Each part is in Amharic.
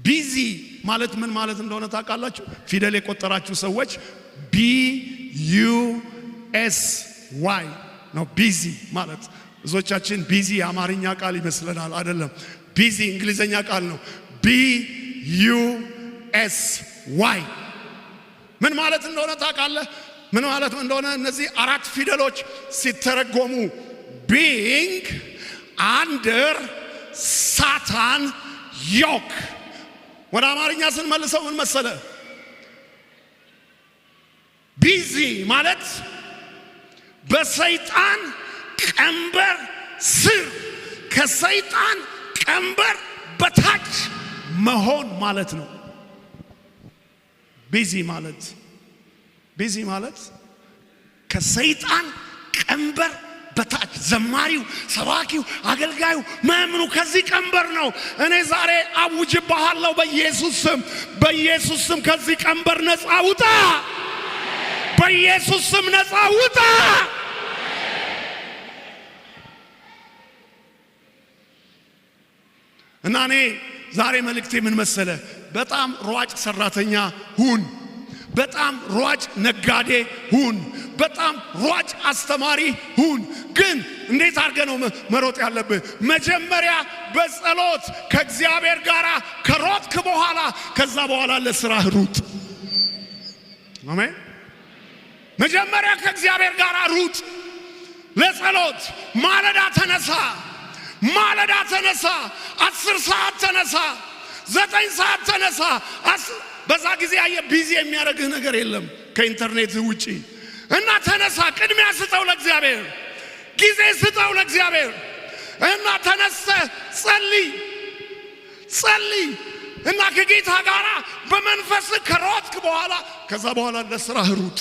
ቢዚ ማለት ምን ማለት እንደሆነ ታውቃላችሁ? ፊደል የቆጠራችሁ ሰዎች BUSY ነው ቢዚ ማለት። ብዙዎቻችን ቢዚ የአማርኛ ቃል ይመስለናል፣ አይደለም። ቢዚ እንግሊዘኛ ቃል ነው። BUSY ምን ማለት እንደሆነ ታውቃለህ? ምን ማለት እንደሆነ እነዚህ አራት ፊደሎች ሲተረጎሙ being under Satan yoke ወደ አማርኛ ስንመልሰው ምን መሰለ? ቢዚ ማለት በሰይጣን ቀንበር ስር ከሰይጣን ቀንበር በታች መሆን ማለት ነው። ቢዚ ማለት ከሰይጣን ቀንበር በታች ዘማሪው፣ ሰባኪው፣ አገልጋዩ፣ መምኑ ከዚህ ቀንበር ነው። እኔ ዛሬ አውጅብሃለሁ በኢየሱስ ስም ከዚህ ቀንበር ነፃ ውጣ። በኢየሱስ ስም ነፃ ውጣ። እና እኔ ዛሬ መልእክቴ ምን መሰለ? በጣም ሯጭ ሰራተኛ ሁን። በጣም ሯጭ ነጋዴ ሁን። በጣም ሯጭ አስተማሪ ሁን። ግን እንዴት አድርገህ ነው መሮጥ ያለብህ? መጀመሪያ በጸሎት ከእግዚአብሔር ጋር ከሮጥክ በኋላ ከዛ በኋላ ለስራህ ሩጥ። አሜን። መጀመሪያ ከእግዚአብሔር ጋር ሩጥ። ለጸሎት ማለዳ ተነሳ። 10 ሰዓት ተነሳ። 9 ሰዓት ተነሳ። በዛ ጊዜ ቢዚ የሚያደርግህ ነገር የለም ከኢንተርኔት ውጪ። እና ተነሳ። ቅድሚያ ስጠው ለእግዚአብሔር፣ ጊዜ ስጠው ለእግዚአብሔር። እና ተነስተህ ጸልይ እና ከጌታ ጋር በመንፈስ ከሮጥክ በኋላ ከዛ በኋላ ለስራህ ሩጥ።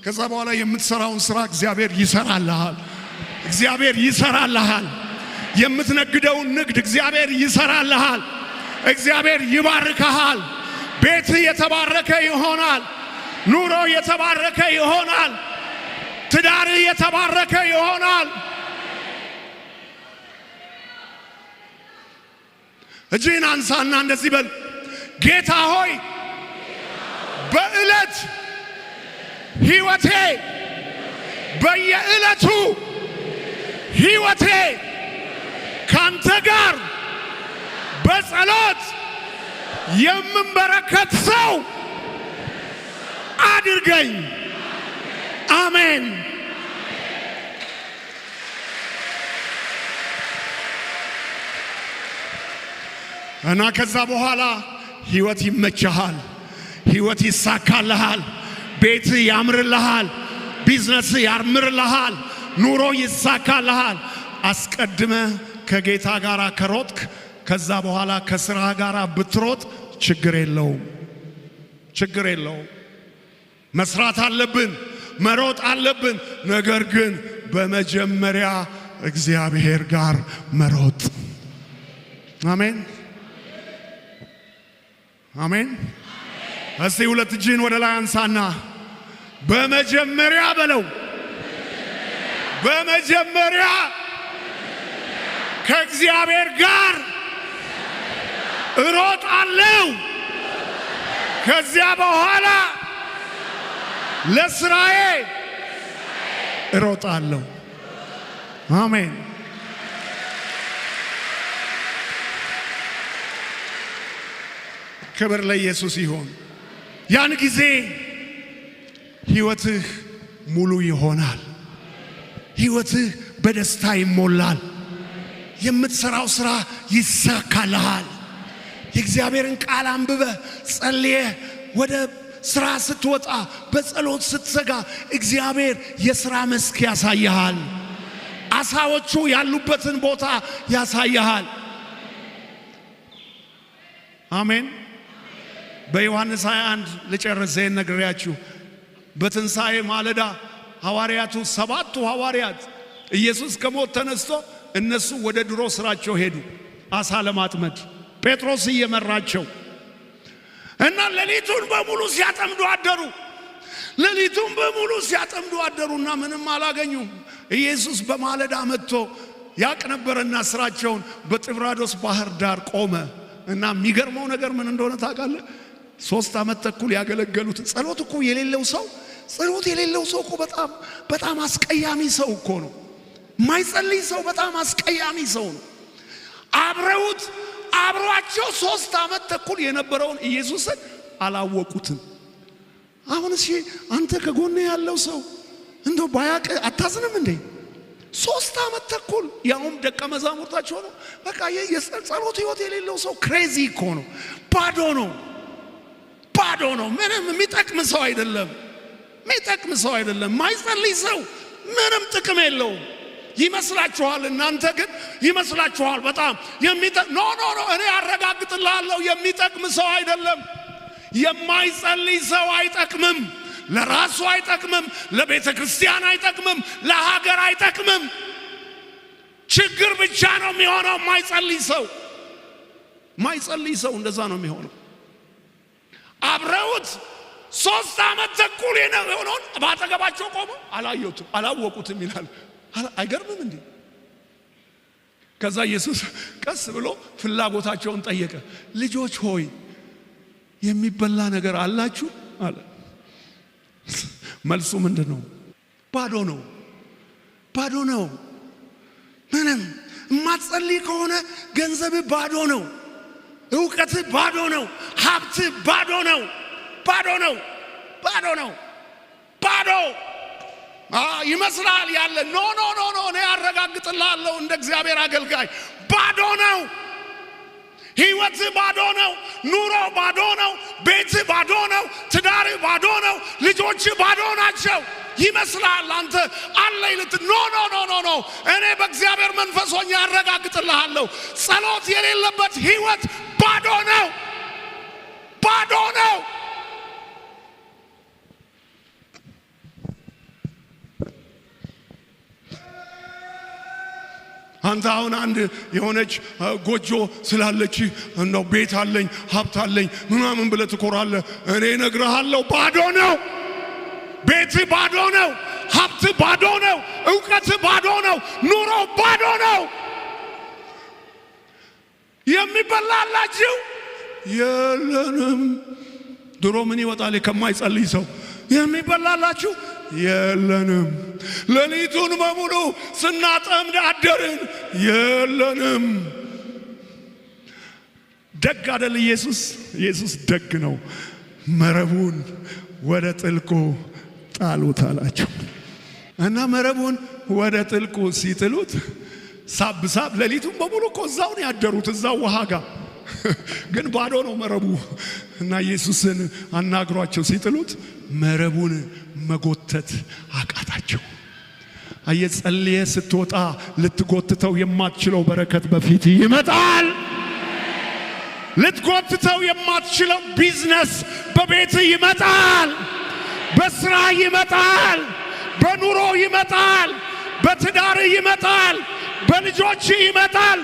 ከዛ በኋላ የምትሰራውን ስራ እግዚአብሔር ይሰራልሃል። የምትነግደውን ንግድ እግዚአብሔር ይሰራልሃል። እግዚአብሔር ይባርክሃል። ቤት የተባረከ ይሆናል። ኑሮ የተባረከ ይሆናል። ትዳር የተባረከ ይሆናል። እጅህን አንሳና እንደዚህ በል፣ ጌታ ሆይ በእለት ሕይወቴ በየዕለቱ ሕይወቴ ካንተ ጋር በጸሎት የምንበረከት ሰው አድርገኝ። አሜን። እና ከዛ በኋላ ሕይወት ይመችሃል፣ ሕይወት ይሳካልሃል፣ ቤት ያምርልሃል፣ ቢዝነስ ያምርልሃል፣ ኑሮ ይሳካልሃል። አስቀድመ ከጌታ ጋር ከሮጥክ ከዛ በኋላ ከስራ ጋር ብትሮጥ ችግር የለውም። መስራት አለብን፣ መሮጥ አለብን። ነገር ግን በመጀመሪያ እግዚአብሔር ጋር መሮጥ። አሜን። እስቲ ሁለት እጅን ወደ ላይ አንሳና በመጀመሪያ በለው። በመጀመሪያ ከእግዚአብሔር ጋር እሮጣለሁ። ከዚያ በኋላ ለስራዬ እሮጣለሁ። አሜን። ክብር ለኢየሱስ ይሁን። ያን ጊዜ ሕይወትህ ሙሉ ይሆናል። ሕይወትህ በደስታ ይሞላል። የምትሰራው ስራ ይሳካልሃል። የእግዚአብሔርን ቃል አንብበህ ጸልየህ ወደ ስራ ስትወጣ በጸሎት ስትሰጋ እግዚአብሔር የሥራ መስክ ያሳይሃል። አሳዎቹ ያሉበትን ቦታ ያሳይሃል። አሜን። በዮሐንስ 21 ልጨርስ ዘይን ነግሬያችሁ። በትንሣኤ ማለዳ ሐዋርያቱ 7ቱ ሐዋርያት ኢየሱስ ከሞት ተነስቶ እነሱ ወደ ድሮ ስራቸው ሄዱ፣ አሳ ለማጥመድ ጴጥሮስ እየመራቸው እና ሌሊቱን በሙሉ ሲያጠምዱ አደሩና ምንም አላገኙም። ኢየሱስ በማለዳ መጥቶ ያቅ ነበርና ስራቸውን በጥብራዶስ ባህር ዳር ቆመ እና የሚገርመው ነገር ምን እንደሆነ ታውቃለህ? 3 ዓመት ተኩል ያገለገሉት ጸሎት እኮ የሌለው ሰው እኮ በጣም አስቀያሚ ሰው እኮ ነው። ማይጸልይ ሰው በጣም አስቀያሚ ሰው ነው። አብሯቸው 3 ዓመት ተኩል የነበረውን ኢየሱስን አላወቁትም። አሁን እሺ አንተ ከጎኔ ያለው ሰው እንደው ባያቅ አታዝንም እንዴ? 3 ዓመት ተኩል ያውም ደቀ መዛሙርታቸው ነው። በቃ የጸሎት ሕይወት የሌለው ሰው ክሬዚ እኮ ነው። ባዶ ነው። ምንም የሚጠቅም ሰው አይደለም። ማይጸልይ ሰው ምንም ጥቅም የለውም ይመስላችኋል። እናንተ ግን ይመስላችኋል በጣም የሚጠቅም ኖ እኔ አረጋግጥልሃለሁ የሚጠቅም ሰው አይደለም። የማይጸልይ ሰው አይጠቅምም። ለራሱ አይጠቅምም፣ ለቤተ ክርስቲያን አይጠቅምም፣ ለሀገር አይጠቅምም። ችግር ብቻ ነው የሚሆነው። ማይጸልይ ሰው እንደዛ ነው የሚሆነው። አብረውት 3 ዓመት ተኩል የሆነውን ባጠገባቸው ቆሞ አላወቁትም ይላል። አይገርምም እንዴ? ከዛ ኢየሱስ ቀስ ብሎ ፍላጎታቸውን ጠየቀ። ልጆች ሆይ የሚበላ ነገር አላችሁ አለ። መልሱ ምንድነው? ባዶ ነው። ምንም የማትጸልይ ከሆነ ገንዘብ ባዶ ነው፣ ዕውቀት ባዶ ነው፣ ሀብት ባዶ ነው። ይመስላል ያለ ኖ እኔ አረጋግጥልሃለሁ እንደ እግዚአብሔር አገልጋይ ባዶ ነው። ሕይወት ባዶ ነው። ኑሮ ባዶ ነው። ቤት ባዶ ነው። ትዳር ባዶ ነው። ልጆች ባዶ ናቸው። ይመስላል አንተ አለኝ ኖ እኔ በእግዚአብሔር መንፈስ ሆኜ አረጋግጥልሃለሁ ጸሎት የሌለበት ሕይወት ባዶ ነው። አንተ አሁን አንድ የሆነች ጎጆ ስላለች እንደው ቤት አለኝ ሀብት አለኝ ምናምን ብለህ ትኮራለህ። እኔ እነግርሃለሁ ባዶ ነው። ቤት ባዶ ነው። ሀብት ባዶ ነው። ዕውቀት ባዶ ነው። ኑሮ ባዶ ነው። የሚበላላችሁ የለንም። ድሮ ምን ይወጣል ከማይጸልይ ሰው? የሚበላላችሁ የለንም። ሌሊቱን በሙሉ ስናጠምድ አደርን። የለንም። ደግ አይደል ኢየሱስ ደግ ነው። መረቡን ወደ ጥልቁ ጣሉት አላቸው እና መረቡን ወደ ጥልቁ ሲጥሉት ሳብ ሌሊቱን በሙሉ እኮ እዛው ነው ያደሩት፣ እዛው ውሃ ጋር ግን ባዶ ነው መረቡ። እና ኢየሱስን አናግሯቸው ሲጥሉት መረቡን መጎተት አቃታቸው። አየጸልየ ስትወጣ ልትጎትተው የማትችለው በረከት በፊት ይመጣል። ልትጎትተው የማትችለው ቢዝነስ በቤት ይመጣል። በስራ ይመጣል። በኑሮ ይመጣል። በትዳር ይመጣል። በልጆች ይመጣል።